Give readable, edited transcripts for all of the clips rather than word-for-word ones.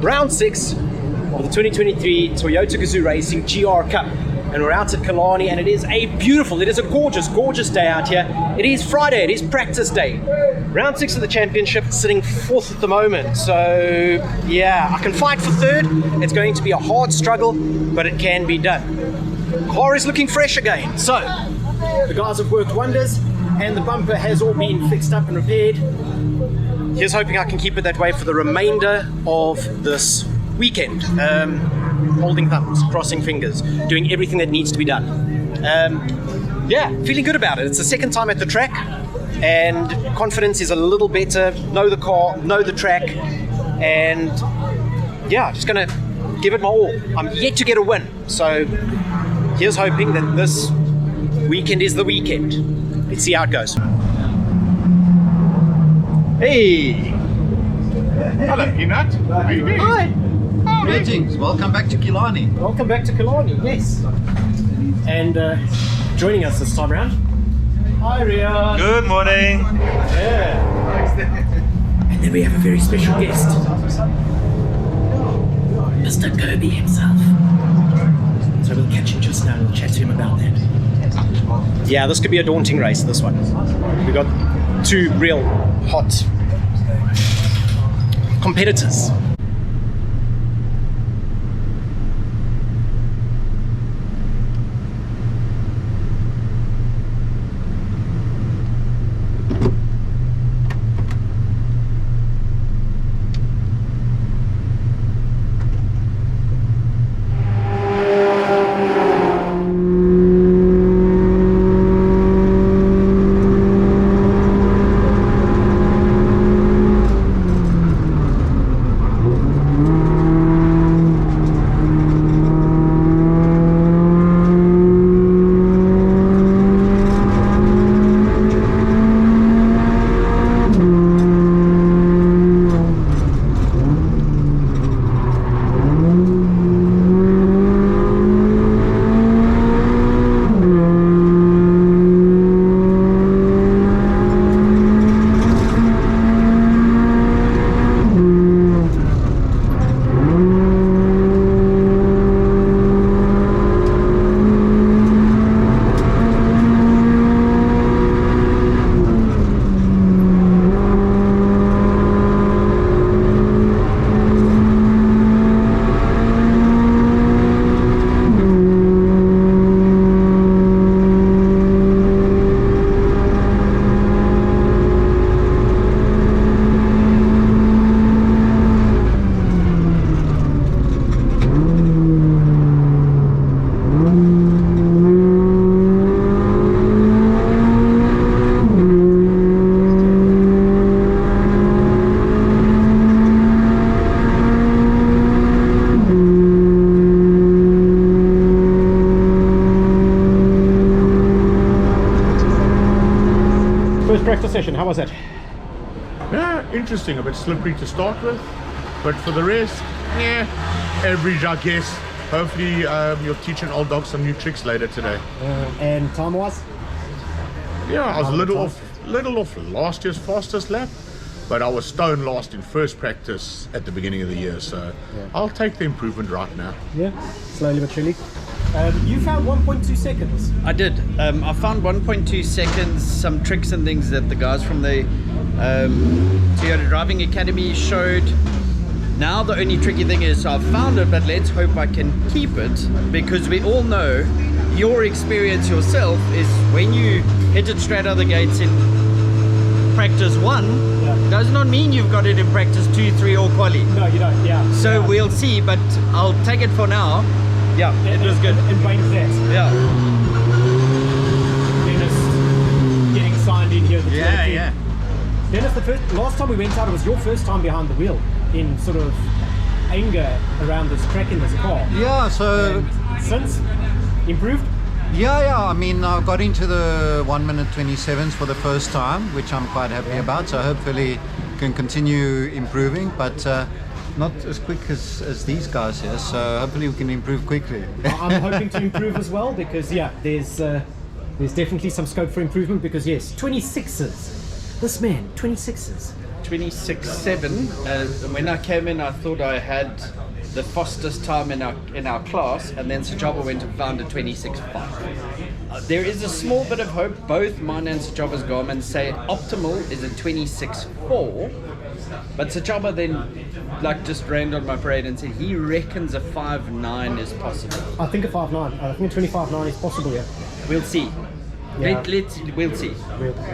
round 6 of the 2023 Toyota Gazoo Racing GR Cup. And we're out at Killarney, and it is a gorgeous, gorgeous day out here. It is Friday, it is practice day. Round 6 of the championship, sitting 4th at the moment. So, yeah, I can fight for 3rd. It's going to be a hard struggle, but it can be done. Car is looking fresh again. So, the guys have worked wonders, and the bumper has all been fixed up and repaired. Here's hoping I can keep it that way for the remainder of this weekend. Holding thumbs, crossing fingers, doing everything that needs to be done. Yeah, feeling good about it. It's the 2nd time at the track, and confidence is a little better. Know the car, know the track, and yeah, just gonna give it my all. I'm yet to get a win, so here's hoping that this weekend is the weekend. Let's see how it goes. Hey! Hello, Peanut. How are you doing? Hi! Greetings, welcome back to Killarney. Welcome back to Killarney, yes. And joining us this time around, hi Ria. Good morning. Yeah. And then we have a very special guest, Mr. Kirby himself. So we'll catch him just now and we'll chat to him about that. Yeah, this could be a daunting race, this one. We've got 2 real hot competitors. Practice session, how was it? Yeah, interesting. A bit slippery to start with, but for the rest, yeah, average, I guess. Hopefully, you'll teach an old dog some new tricks later today. And time-wise? Yeah, I was a little off last year's fastest lap, but I was stone last in first practice at the beginning of the year, so yeah. I'll take the improvement right now. Yeah, slowly but surely. You found 1.2 seconds. I did. I found 1.2 seconds, some tricks and things that the guys from the Toyota Driving Academy showed. Now the only tricky thing is I've found it, but let's hope I can keep it, because we all know your experience yourself is when you hit it straight out of the gates in practice 1, does not mean you've got it in practice 2, 3 or quali. No, you don't, yeah. So we'll see, but I'll take it for now. Yeah, it was good. And Wayne's that. Yeah. Dennis getting signed in here. Yeah. Dennis, last time we went out, it was your first time behind the wheel in sort of anger around this track in this car. Yeah, so... And since? Improved? Yeah, I mean, I got into the 1 minute 27s for the first time, which I'm quite happy about, so hopefully can continue improving, but not as quick as these guys here, so hopefully we can improve quickly. I'm hoping to improve as well, because yeah, there's definitely some scope for improvement, because yes, 26s. This man, 26s. 26.7. When I came in, I thought I had the fastest time in our class, and then Sajaba went and found a 26.5. There is a small bit of hope. Both mine and Sajaba's Garmin say optimal is a 26.4, but Sajaba then just rained on my parade and said he reckons a 5.9 is possible. I think a 5.9. I think a 25.9 is possible, yeah. We'll see. Yeah. We'll see.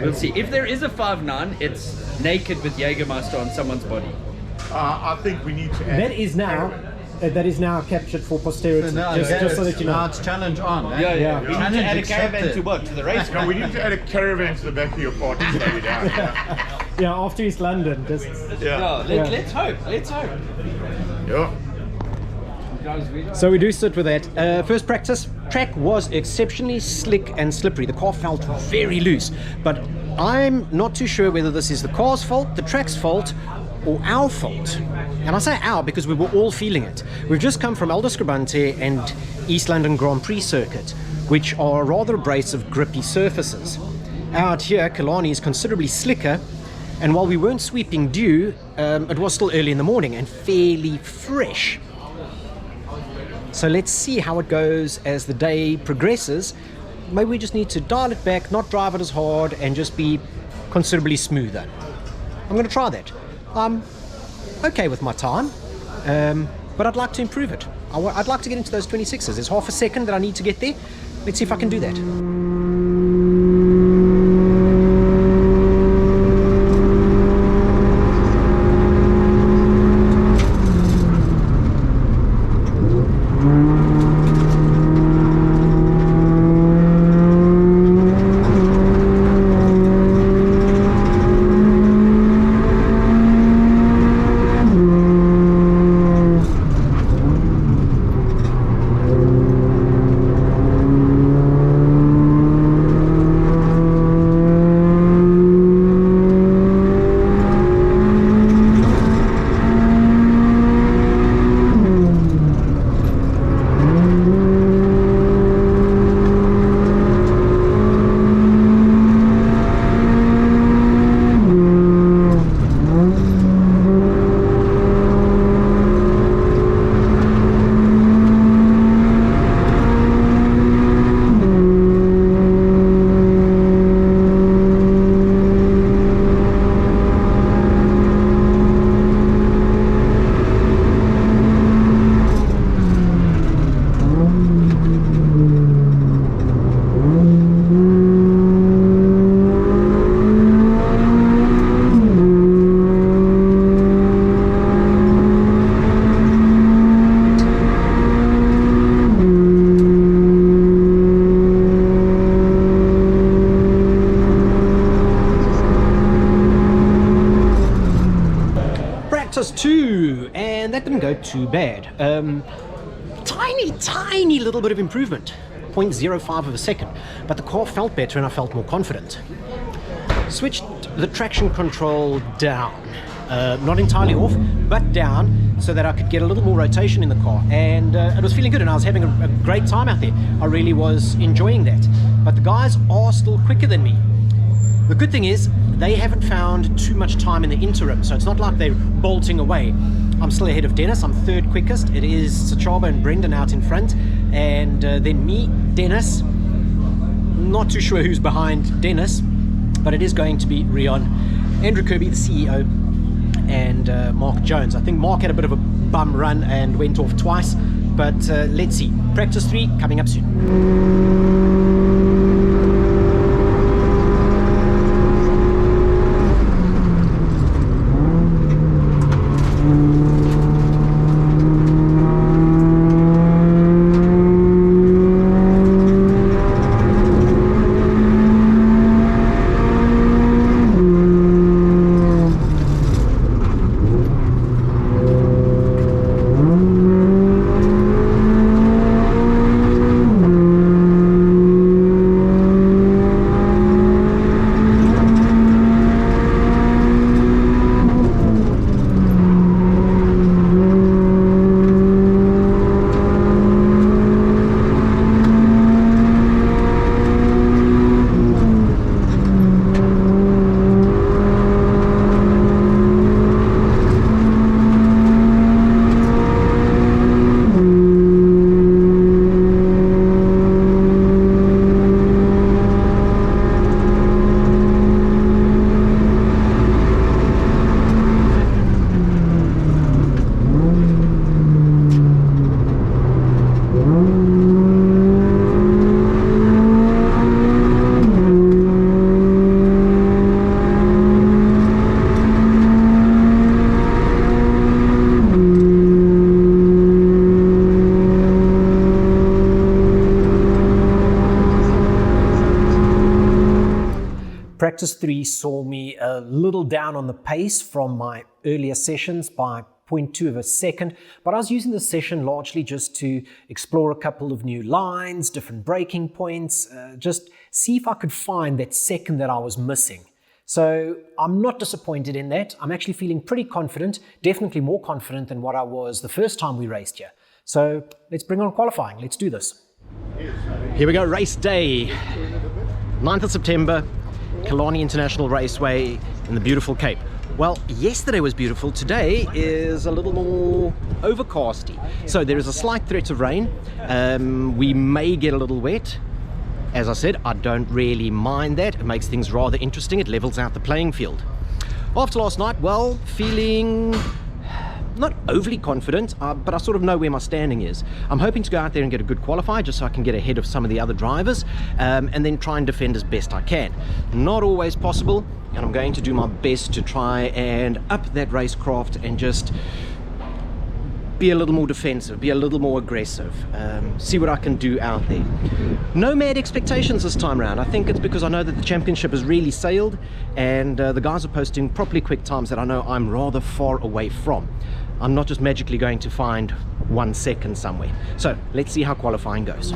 We'll see. If there is a 5.9, it's naked with Jägermeister on someone's body. I think we need to add... That is now captured for posterity, just so that you know. Now it's challenge on. Eh? Yeah. We need to Challenge add a caravan accepted. to what? To the race? No, we need to add a caravan to the back of your car to slow you down. Yeah, after East London, just... Let's hope. Yeah. So we do sit with that. First practice, track was exceptionally slick and slippery. The car felt very loose, but I'm not too sure whether this is the car's fault, the track's fault, or our fault. And I say our because we were all feeling it. We've just come from Aldersgrabante and East London Grand Prix circuit, which are rather abrasive, grippy surfaces. Out here, Killarney is considerably slicker, and while we weren't sweeping dew, it was still early in the morning and fairly fresh. So let's see how it goes as the day progresses. Maybe we just need to dial it back, not drive it as hard, and just be considerably smoother. I'm going to try that. I'm okay with my time, but I'd like to improve it. I'd like to get into those 26s. There's half a second that I need to get there. Let's see if I can do that. Practice 2, and that didn't go too bad. Tiny little bit of improvement, 0.05 of a second, but the car felt better and I felt more confident. Switched the traction control down, not entirely off, but down, so that I could get a little more rotation in the car, and it was feeling good, and I was having a great time out there. I really was enjoying that, but the guys are still quicker than me. The good thing is they haven't found too much time in the interim, so it's not like they're bolting away. I'm still ahead of Dennis. I'm third quickest. It is Sachaba and Brendan out in front, and then me, Dennis. Not too sure who's behind Dennis, but it is going to be Rion, Andrew Kirby, the CEO, and Mark Jones. I think Mark had a bit of a bum run and went off twice, but let's see. Practice 3 coming up soon. practice 3 saw me a little down on the pace from my earlier sessions by 0.2 of a second, but I was using the session largely just to explore a couple of new lines, different braking points, just see if I could find that second that I was missing. So I'm not disappointed in that. I'm actually feeling pretty confident, definitely more confident than what I was the first time we raced here. So let's bring on qualifying. Let's do this. Here we go, race day. 9th of September, Killarney International Raceway in the beautiful Cape. Well, yesterday was beautiful. Today is a little more overcasty. So there is a slight threat of rain. We may get a little wet. As I said, I don't really mind that. It makes things rather interesting. It levels out the playing field. After last night, well, feeling not overly confident, but I sort of know where my standing is. I'm hoping to go out there and get a good qualifier just so I can get ahead of some of the other drivers, and then try and defend as best I can. Not always possible, and I'm going to do my best to try and up that racecraft and just be a little more defensive, be a little more aggressive, see what I can do out there. No mad expectations this time around. I think it's because I know that the championship has really sailed, and the guys are posting properly quick times that I know I'm rather far away from. I'm not just magically going to find 1 second somewhere. So let's see how qualifying goes.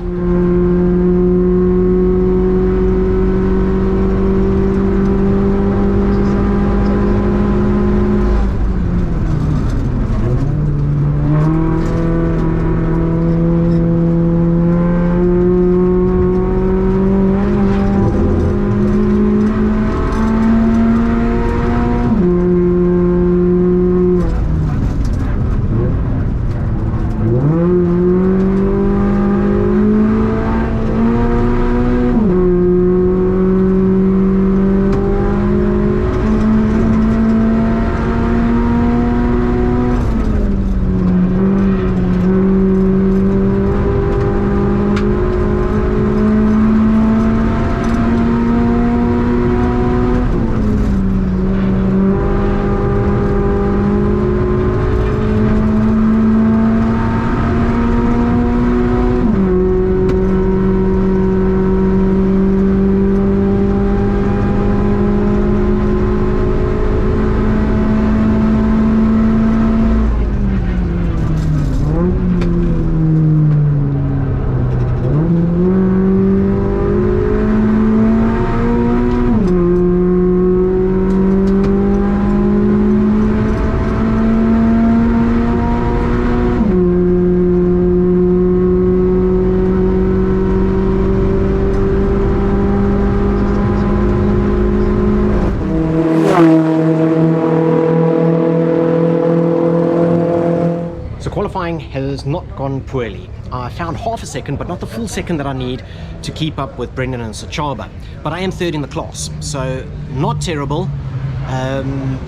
Qualifying has not gone poorly. I found half a second, but not the full second that I need to keep up with Brendan and Sachaba. But I am third in the class, so not terrible.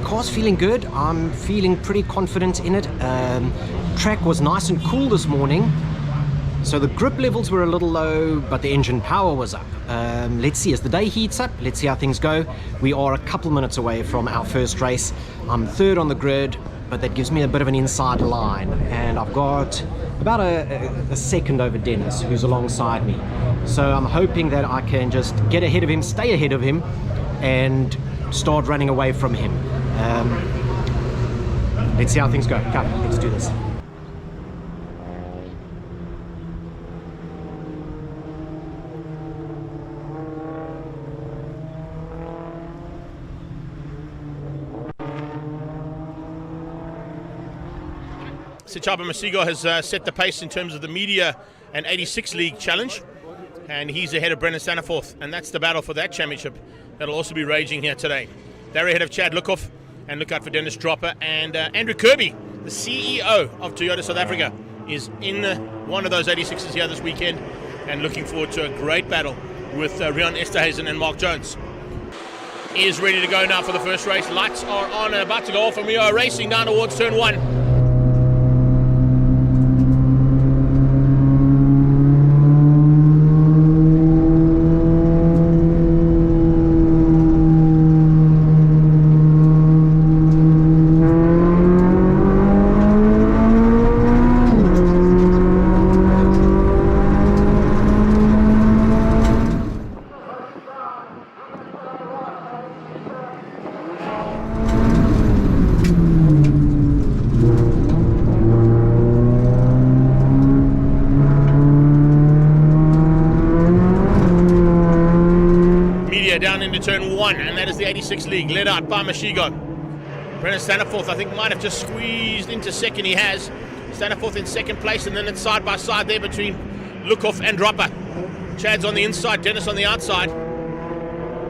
Car's feeling good. I'm feeling pretty confident in it. Track was nice and cool this morning, so the grip levels were a little low, but the engine power was up. Let's see, as the day heats up, let's see how things go. We are a couple minutes away from our first race. I'm third on the grid, but that gives me a bit of an inside line, and I've got about a second over Dennis, who's alongside me. So I'm hoping that I can just get ahead of him, stay ahead of him, and start running away from him. Let's see how things go. Come, let's do this. Chad Luckhoff has set the pace in terms of the media and 86 League challenge, and he's ahead of Brendan Staniforth, and that's the battle for that championship that'll also be raging here today. They're ahead of Chad Luckhoff, and look out for Dennis Dropper, and Andrew Kirby, the CEO of Toyota South Africa, is in one of those 86s here this weekend, and looking forward to a great battle with Rian Esterhazen and Mark Jones. He is ready to go now for the first race. Lights are on and about to go off, and we are racing down towards turn 1. turn 1, and that is the 86 League, led out by Mashigo. Brennan Staniforth, I think, might have just squeezed into second. He has. Staniforth in second place, and then it's side by side there between Luckhoff and Dropper. Chad's on the inside, Dennis on the outside.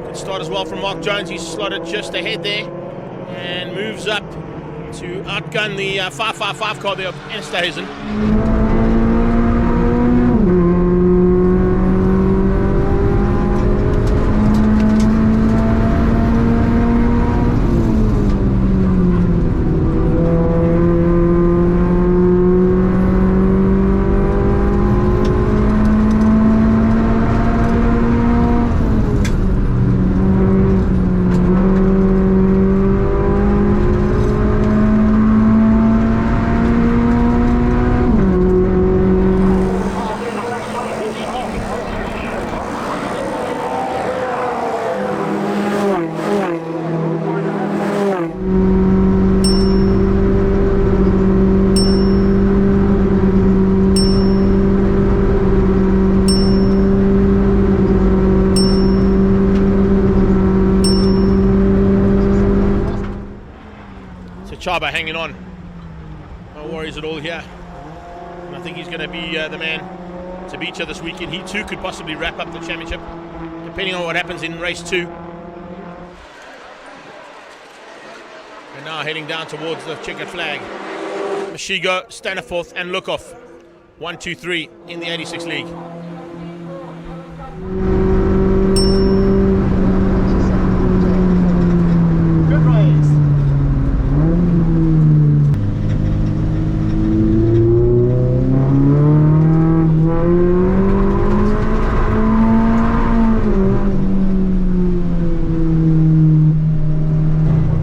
Good start as well from Mark Jones. He's slotted just ahead there and moves up to outgun the 555 car there of Esterhuizen. Chaba hanging on, no worries at all here, and I think he's going to be the man to beat you this weekend. He too could possibly wrap up the championship, depending on what happens in race 2. And now heading down towards the checkered flag. Mashigo, Staniforth and Luckhoff, 1, 2, 3 in the 86 League.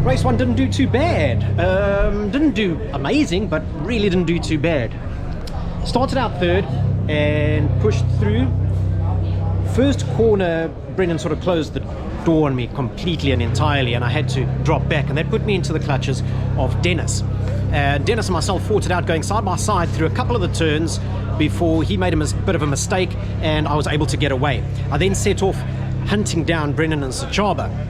Race 1 didn't do too bad. Didn't do amazing, but really didn't do too bad. Started out third and pushed through. First corner, Brendan sort of closed the door on me completely and entirely, and I had to drop back, and that put me into the clutches of Dennis. Dennis and myself fought it out going side by side through a couple of the turns before he made a bit of a mistake, and I was able to get away. I then set off hunting down Brennan and Sachaba.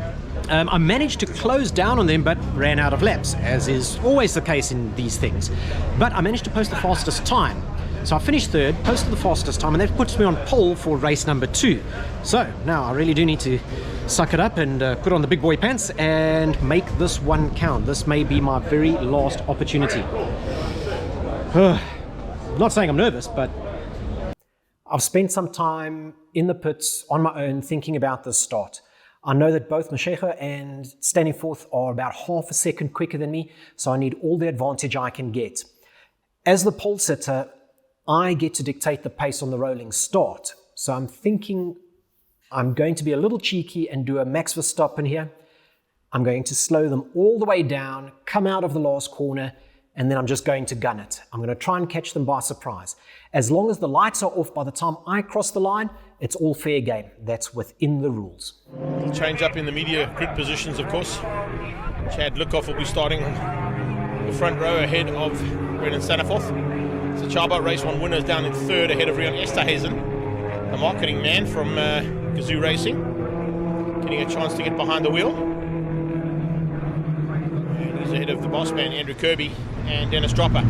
I managed to close down on them, but ran out of laps, as is always the case in these things. But I managed to post the fastest time. So I finished third, posted the fastest time, and that puts me on pole for race number 2. So now I really do need to suck it up and put on the big boy pants and make this one count. This may be my very last opportunity. Not saying I'm nervous, but I've spent some time in the pits on my own thinking about this start. I know that both Mashego and Staniforth are about half a second quicker than me, so I need all the advantage I can get. As the pole sitter, I get to dictate the pace on the rolling start. So I'm thinking I'm going to be a little cheeky and do a Max Verstappen here. I'm going to slow them all the way down, come out of the last corner, and then I'm just going to gun it. I'm going to try and catch them by surprise. As long as the lights are off by the time I cross the line, it's all fair game. That's within the rules. It'll change up in the media grid positions, of course. Chad Luckhoff will be starting on the front row ahead of Brennan Staniforth. So Chaba, race 1 winner, is down in third ahead of Rion Esterhuizen, the marketing man from Gazoo Racing, getting a chance to get behind the wheel. And he's ahead of the boss man, Andrew Kirby, and Dennis Dropper.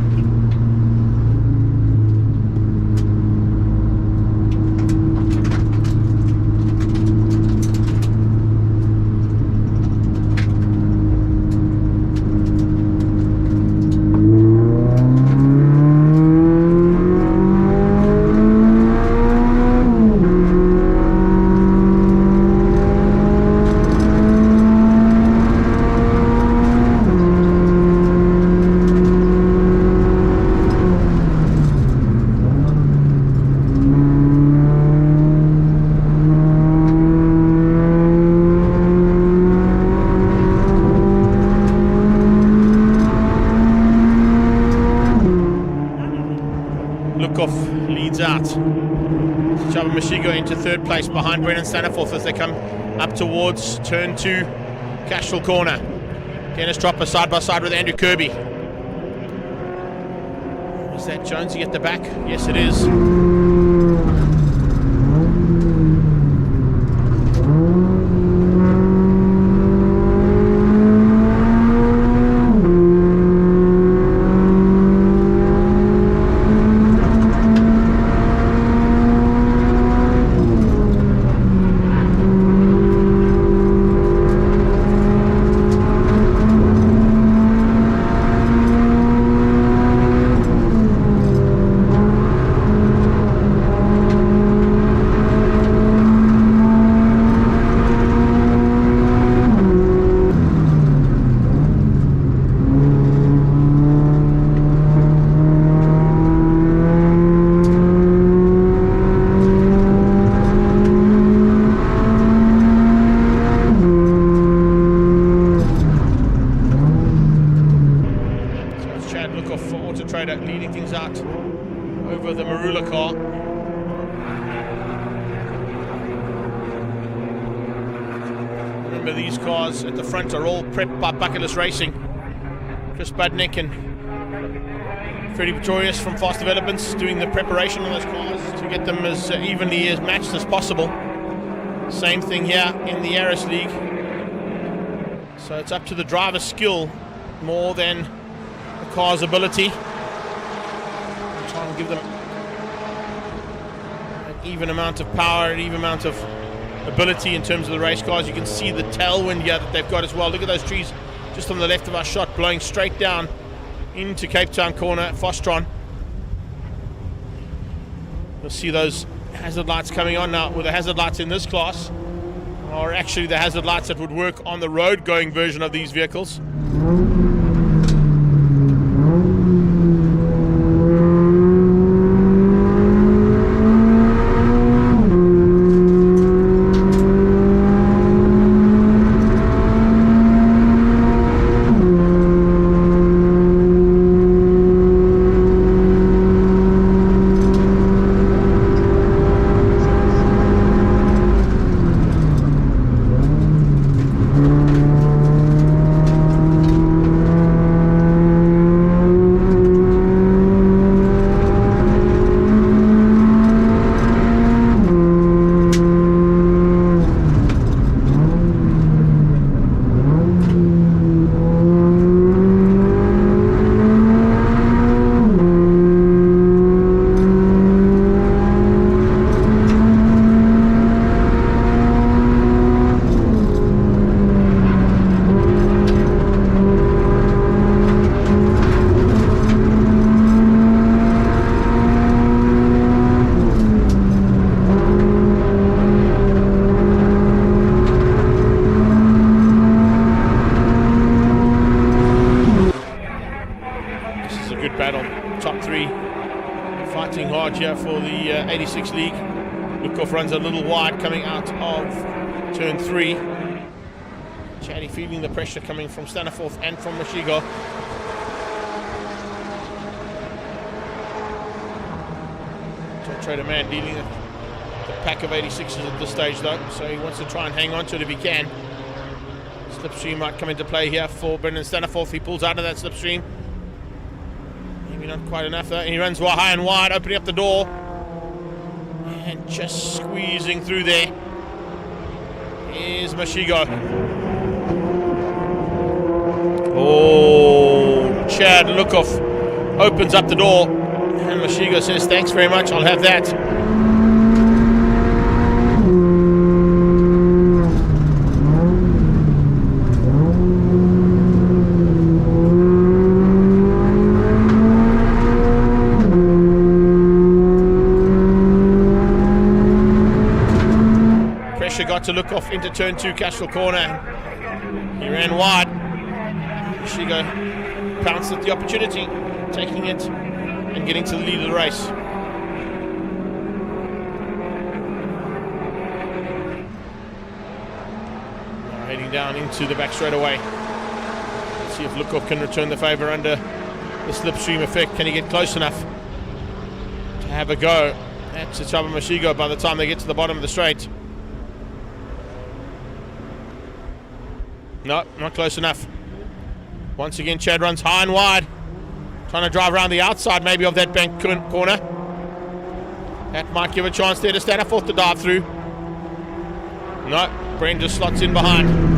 Leads out. Chaba Mashigo into third place behind Brennan Staniforth as they come up towards turn 2, Cashel corner. Dennis Dropper side by side with Andrew Kirby. Is that Jonesy at the back? Yes, it is. over the Marula car. Remember, these cars at the front are all prepped by Bucketless Racing. Chris Budnick and Freddie Pretorius from Fast Developments doing the preparation on those cars to get them as evenly as matched as possible. Same thing here in the Yaris League. So it's up to the driver's skill more than the car's ability. I'm trying to give them an even amount of power, an even amount of ability in terms of the race cars. You can see the tailwind here that they've got as well. Look at those trees just on the left of our shot, blowing straight down into Cape Town corner at Fostron. You'll see those hazard lights coming on now. Well, the hazard lights in this class are actually the hazard lights that would work on the road going version of these vehicles. For the 86 League. Luckhoff runs a little wide coming out of turn 3. Chaddy feeling the pressure coming from Staniforth and from Mashigo. AutoTrader man dealing with the pack of 86s at this stage though, so he wants to try and hang on to it if he can. Slipstream might come into play here for Brendan Staniforth. He pulls out of that slipstream. Maybe not quite enough though, and he runs high and wide, opening up the door and just squeezing through there. Here's Mashigo. Oh, Chad Luckhoff opens up the door and Mashigo says, thanks very much, I'll have that. Got to look off into turn 2, Cashel corner. He ran wide. Mashigo pounced at the opportunity, taking it and getting to the lead of the race. Now heading down into the back straight away. Let's see if Luckhoff can return the favour under the slipstream effect. Can he get close enough to have a go at Chaba Mashigo by the time they get to the bottom of the straight? No, not close enough. Once again, Chad runs high and wide, trying to drive around the outside maybe of that bank corner. That might give a chance there to Staniforth to dive through. No, Brent just slots in behind.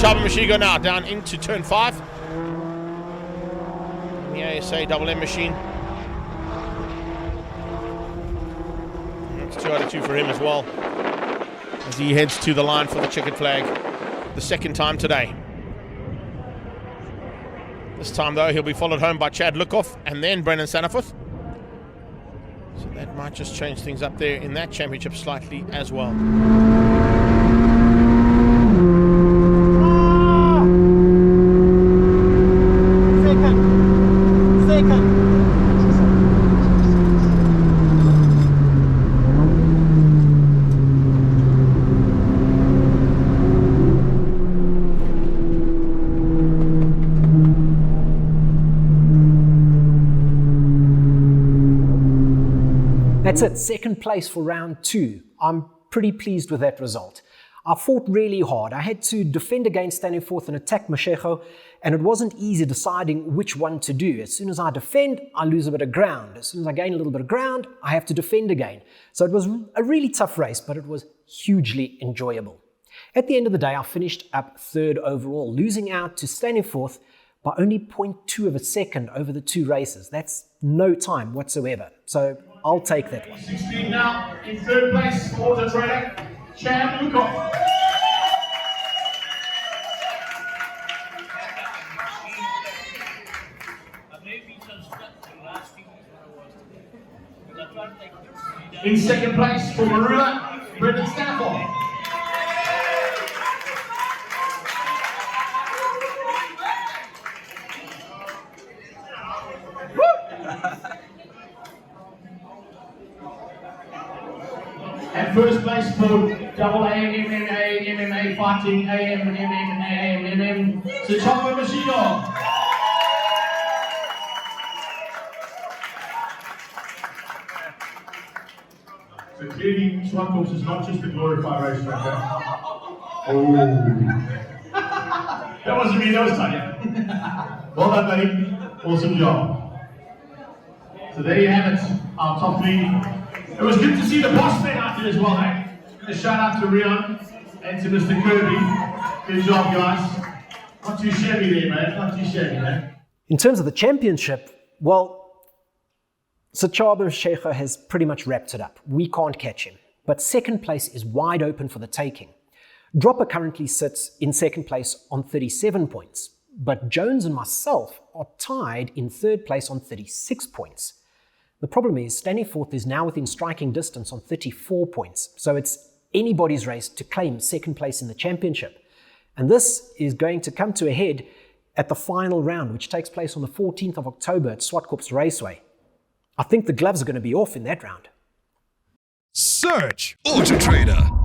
Chaba Mashigo now down into turn 5. And the ASA double M machine. It's 2 out of 2 for him as well, as he heads to the line for the checkered flag the second time today. This time, though, he'll be followed home by Chad Luckhoff and then Brendan Sanaforth. So that might just change things up there in that championship slightly as well. That's it, second place for round 2. I'm pretty pleased with that result. I fought really hard. I had to defend against Staniforth and attack Mashego, and it wasn't easy deciding which one to do. As soon as I defend, I lose a bit of ground. As soon as I gain a little bit of ground, I have to defend again. So it was a really tough race, but it was hugely enjoyable. At the end of the day, I finished up 3rd overall, losing out to Staniforth by only 0.2 of a second over the 2 races. That's no time whatsoever. So I'll take that one. 16 now, in 3rd place, AutoTrader, Chad Luckhoff. In 2nd place for Marula, Brendan Sanaforth. And 1st place for double MMA fighting AMMM, Chaba Mashigo. So clearly, Schwarzkopf is not just a glorified racetrack. Oh, that wasn't me, that was Tanya. Well done, buddy. Awesome job. So there you have it, our top 3. It was good to see the boss man out there as well, eh? A shout out to Rion and to Mr. Kirby. Good job, guys. Not too shabby there, man. Not too shabby, man. In terms of the championship, well, Chaba Mashigo has pretty much wrapped it up. We can't catch him. But 2nd place is wide open for the taking. Dropper currently sits in 2nd place on 37 points, but Jones and myself are tied in 3rd place on 36 points. The problem is Staniforth is now within striking distance on 34 points, so it's anybody's race to claim 2nd place in the championship. And this is going to come to a head at the final round, which takes place on the 14th of October at Swartkorps Raceway. I think the gloves are going to be off in that round. Search AutoTrader.